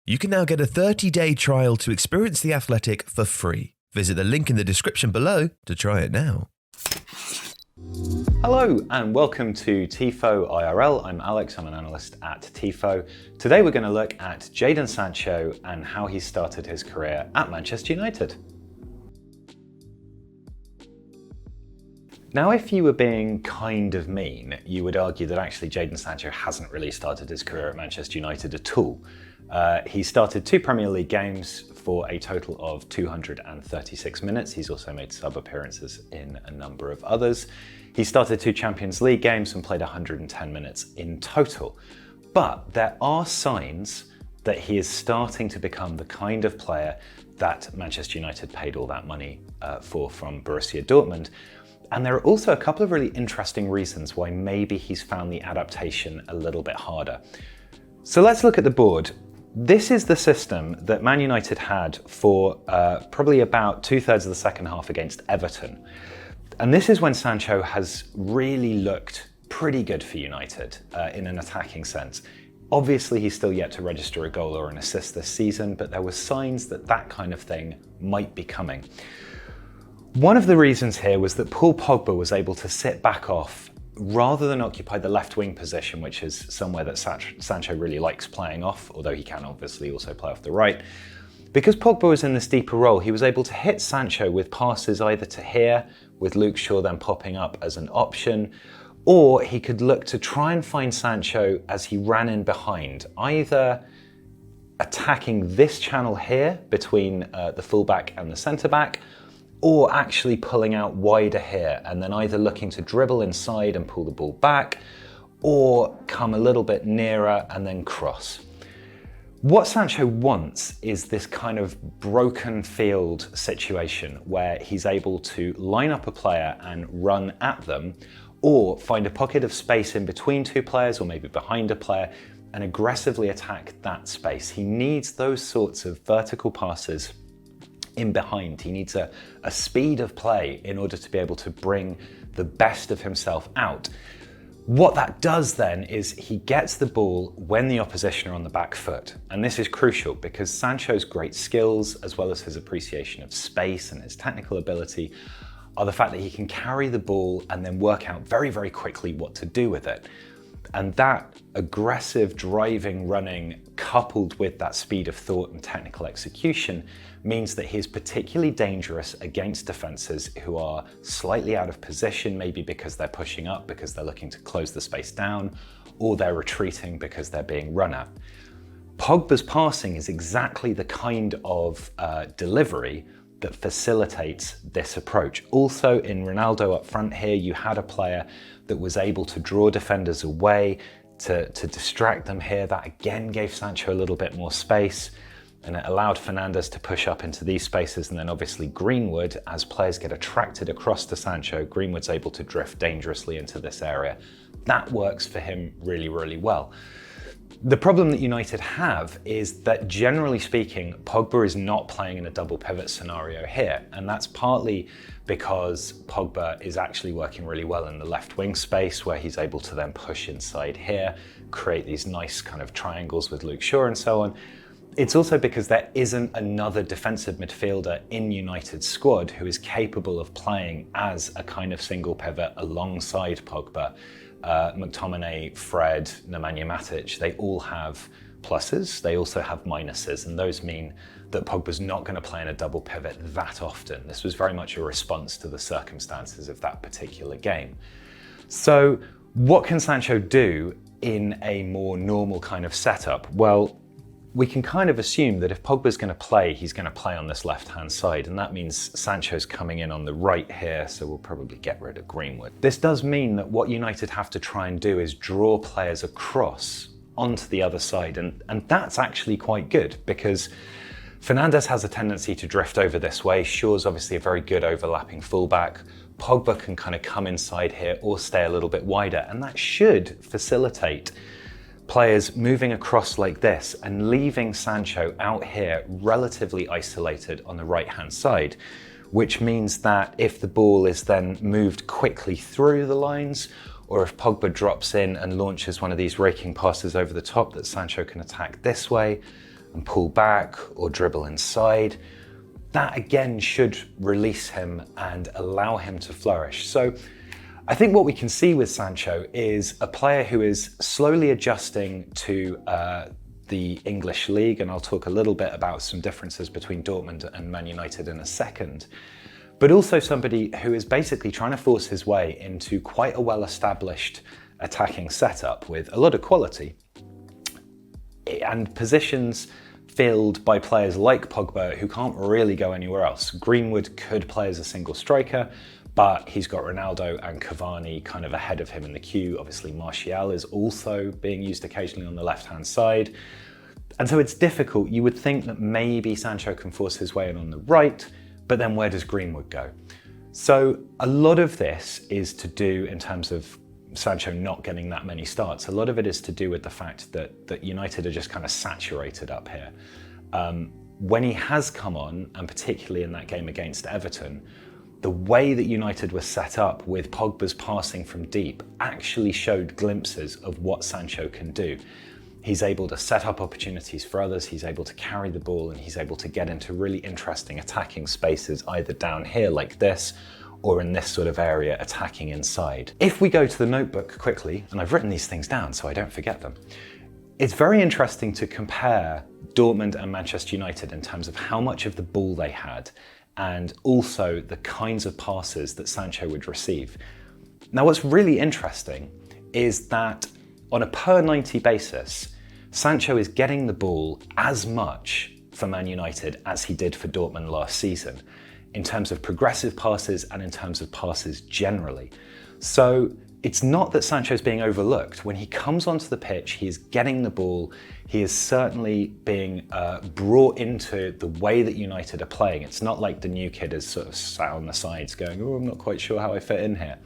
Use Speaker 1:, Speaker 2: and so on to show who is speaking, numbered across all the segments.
Speaker 1: You can now get a 30-day trial to experience The Athletic for free. Visit the link in the description below to try it now.
Speaker 2: Hello and welcome to Tifo IRL. I'm Alex, I'm an analyst at Tifo. Today we're going to look at Jadon Sancho and how he started his career at Manchester United. Now, if you were being kind of mean, you would argue that actually Jadon Sancho hasn't really started his career at Manchester United at all. He started 2 Premier League games for a total of 236 minutes. He's also made sub-appearances in a number of others. He started 2 Champions League games and played 110 minutes in total. But there are signs that he is starting to become the kind of player that Manchester United paid all that money for from Borussia Dortmund. And there are also a couple of really interesting reasons why maybe he's found the adaptation a little bit harder. So let's look at the board. This is the system that Man United had for probably about 2/3 of the second half against Everton. And this is when Sancho has really looked pretty good for United in an attacking sense. Obviously, he's still yet to register a goal or an assist this season, but there were signs that that kind of thing might be coming. One of the reasons here was that Paul Pogba was able to sit back off rather than occupy the left wing position, which is somewhere that Sancho really likes playing off, although he can obviously also play off the right. Because Pogba was in this deeper role, he was able to hit Sancho with passes either to here, with Luke Shaw then popping up as an option, or he could look to try and find Sancho as he ran in behind, either attacking this channel here between the fullback and the centre-back, or actually pulling out wider here and then either looking to dribble inside and pull the ball back, or come a little bit nearer and then cross. What Sancho wants is this kind of broken field situation where he's able to line up a player and run at them, or find a pocket of space in between 2 players or maybe behind a player and aggressively attack that space. He needs those sorts of vertical passes in behind. He needs a speed of play in order to be able to bring the best of himself out. What that does then is he gets the ball when the opposition are on the back foot. And this is crucial because Sancho's great skills, as well as his appreciation of space and his technical ability, are the fact that he can carry the ball and then work out very, very quickly what to do with it. And that aggressive driving, running, coupled with that speed of thought and technical execution, means that he is particularly dangerous against defenses who are slightly out of position, maybe because they're pushing up, because they're looking to close the space down, or they're retreating because they're being run at. Pogba's passing is exactly the kind of delivery that facilitates this approach. Also, in Ronaldo up front here, you had a player that was able to draw defenders away, to distract them here. That again gave Sancho a little bit more space, and it allowed Fernandes to push up into these spaces, and then obviously Greenwood, as players get attracted across to Sancho, Greenwood's able to drift dangerously into this area. That works for him really, really well. The problem that United have is that, generally speaking, Pogba is not playing in a double pivot scenario here. And that's partly because Pogba is actually working really well in the left wing space, where he's able to then push inside here, create these nice kind of triangles with Luke Shaw and so on. It's also because there isn't another defensive midfielder in United's squad who is capable of playing as a kind of single pivot alongside Pogba. McTominay, Fred, Nemanja Matic, they all have pluses, they also have minuses, and those mean that Pogba's not going to play in a double pivot that often. This was very much a response to the circumstances of that particular game. So what can Sancho do in a more normal kind of setup? Well, we can kind of assume that if Pogba's going to play, he's going to play on this left-hand side, and that means Sancho's coming in on the right here, so we'll probably get rid of Greenwood. This does mean that what United have to try and do is draw players across onto the other side, and that's actually quite good, because Fernandes has a tendency to drift over this way. Shaw's obviously a very good overlapping fullback. Pogba can kind of come inside here or stay a little bit wider, and that should facilitate players moving across like this and leaving Sancho out here relatively isolated on the right-hand side, which means that if the ball is then moved quickly through the lines, or if Pogba drops in and launches one of these raking passes over the top, that Sancho can attack this way, and pull back or dribble inside, that again should release him and allow him to flourish. So I think what we can see with Sancho is a player who is slowly adjusting to the English league, and I'll talk a little bit about some differences between Dortmund and Man United in a second, but also somebody who is basically trying to force his way into quite a well-established attacking setup with a lot of quality and positions filled by players like Pogba who can't really go anywhere else. Greenwood could play as a single striker, but he's got Ronaldo and Cavani kind of ahead of him in the queue. Obviously, Martial is also being used occasionally on the left-hand side. And so it's difficult. You would think that maybe Sancho can force his way in on the right, but then where does Greenwood go? So a lot of this is to do in terms of Sancho not getting that many starts. A lot of it is to do with the fact that United are just kind of saturated up here. When he has come on, and particularly in that game against Everton, the way that United was set up with Pogba's passing from deep actually showed glimpses of what Sancho can do. He's able to set up opportunities for others, he's able to carry the ball, and he's able to get into really interesting attacking spaces, either down here like this, or in this sort of area attacking inside. If we go to the notebook quickly, and I've written these things down so I don't forget them, it's very interesting to compare Dortmund and Manchester United in terms of how much of the ball they had and also the kinds of passes that Sancho would receive. Now, what's really interesting is that on a per 90 basis, Sancho is getting the ball as much for Man United as he did for Dortmund last season, in terms of progressive passes and in terms of passes generally. So it's not that Sancho's being overlooked. When he comes onto the pitch, he is getting the ball. He is certainly being brought into the way that United are playing. It's not like the new kid is sort of sat on the sides going, oh, I'm not quite sure how I fit in here.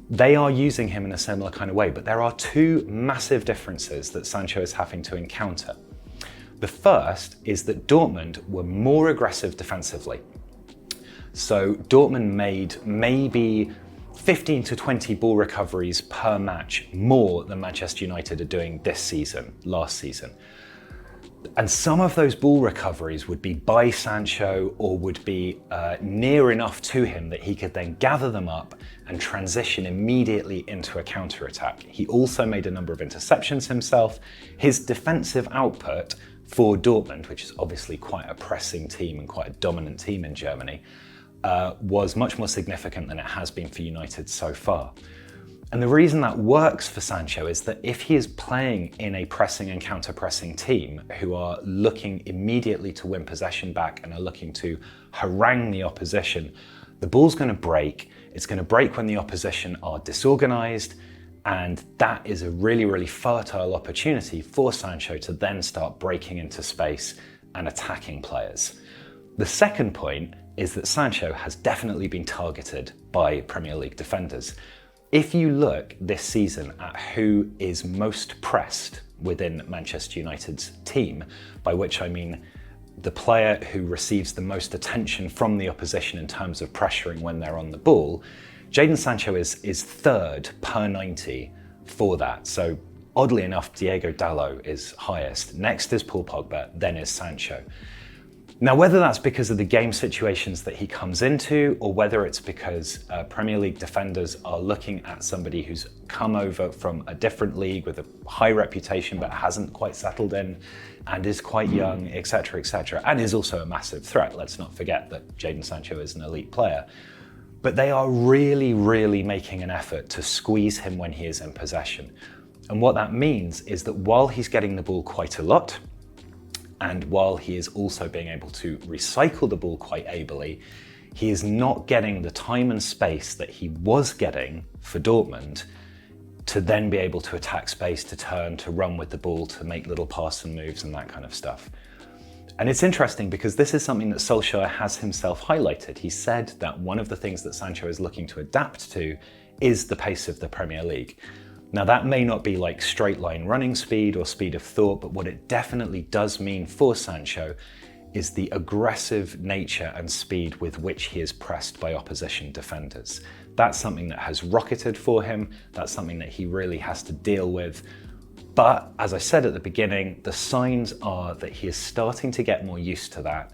Speaker 2: They are using him in a similar kind of way, but there are two massive differences that Sancho is having to encounter. The first is that Dortmund were more aggressive defensively. So Dortmund made maybe 15 to 20 ball recoveries per match more than Manchester United are doing this season, last season. And some of those ball recoveries would be by Sancho or would be near enough to him that he could then gather them up and transition immediately into a counter-attack. He also made a number of interceptions himself. His defensive output for Dortmund, which is obviously quite a pressing team and quite a dominant team in Germany, was much more significant than it has been for United so far. And the reason that works for Sancho is that if he is playing in a pressing and counter-pressing team who are looking immediately to win possession back and are looking to harangue the opposition, the ball's going to break. It's going to break when the opposition are disorganized, and that is a really, really fertile opportunity for Sancho to then start breaking into space and attacking players. The second point is that Sancho has definitely been targeted by Premier League defenders. If you look this season at who is most pressed within Manchester United's team, by which I mean the player who receives the most attention from the opposition in terms of pressuring when they're on the ball, Jadon Sancho is third per 90 for that. So oddly enough, Diego Dalot is highest. Next is Paul Pogba, then is Sancho. Now, whether that's because of the game situations that he comes into, or whether it's because Premier League defenders are looking at somebody who's come over from a different league with a high reputation but hasn't quite settled in and is quite young, etc., and is also a massive threat. Let's not forget that Jadon Sancho is an elite player. But they are really, really making an effort to squeeze him when he is in possession. And what that means is that while he's getting the ball quite a lot, and while he is also being able to recycle the ball quite ably, he is not getting the time and space that he was getting for Dortmund to then be able to attack space, to turn, to run with the ball, to make little pass and moves and that kind of stuff. And it's interesting because this is something that Solskjaer has himself highlighted. He said that one of the things that Sancho is looking to adapt to is the pace of the Premier League. Now, that may not be like straight line running speed or speed of thought, but what it definitely does mean for Sancho is the aggressive nature and speed with which he is pressed by opposition defenders. That's something that has rocketed for him. That's something that he really has to deal with But as I said at the beginning, the signs are that he is starting to get more used to that.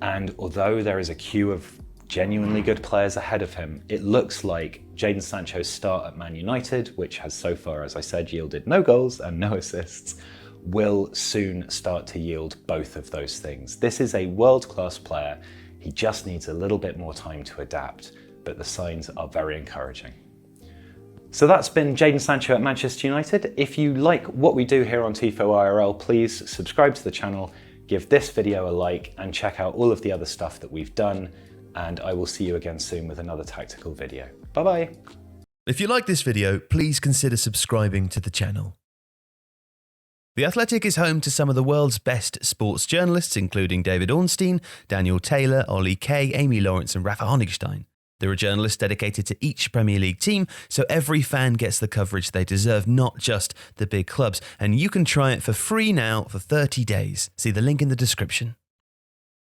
Speaker 2: And although there is a queue of genuinely good players ahead of him, it looks like Jadon Sancho's start at Man United, which has so far, as I said, yielded no goals and no assists, will soon start to yield both of those things. This is a world-class player. He just needs a little bit more time to adapt, but the signs are very encouraging. So that's been Jadon Sancho at Manchester United. If you like what we do here on Tifo IRL, please subscribe to the channel, give this video a like, and check out all of the other stuff that we've done. And I will see you again soon with another tactical video. Bye-bye.
Speaker 1: If you like this video, please consider subscribing to the channel. The Athletic is home to some of the world's best sports journalists, including David Ornstein, Daniel Taylor, Ollie Kay, Amy Lawrence, and Rafa Honigstein. There are journalists dedicated to each Premier League team, so every fan gets the coverage they deserve, not just the big clubs. And you can try it for free now for 30 days. See the link in the description.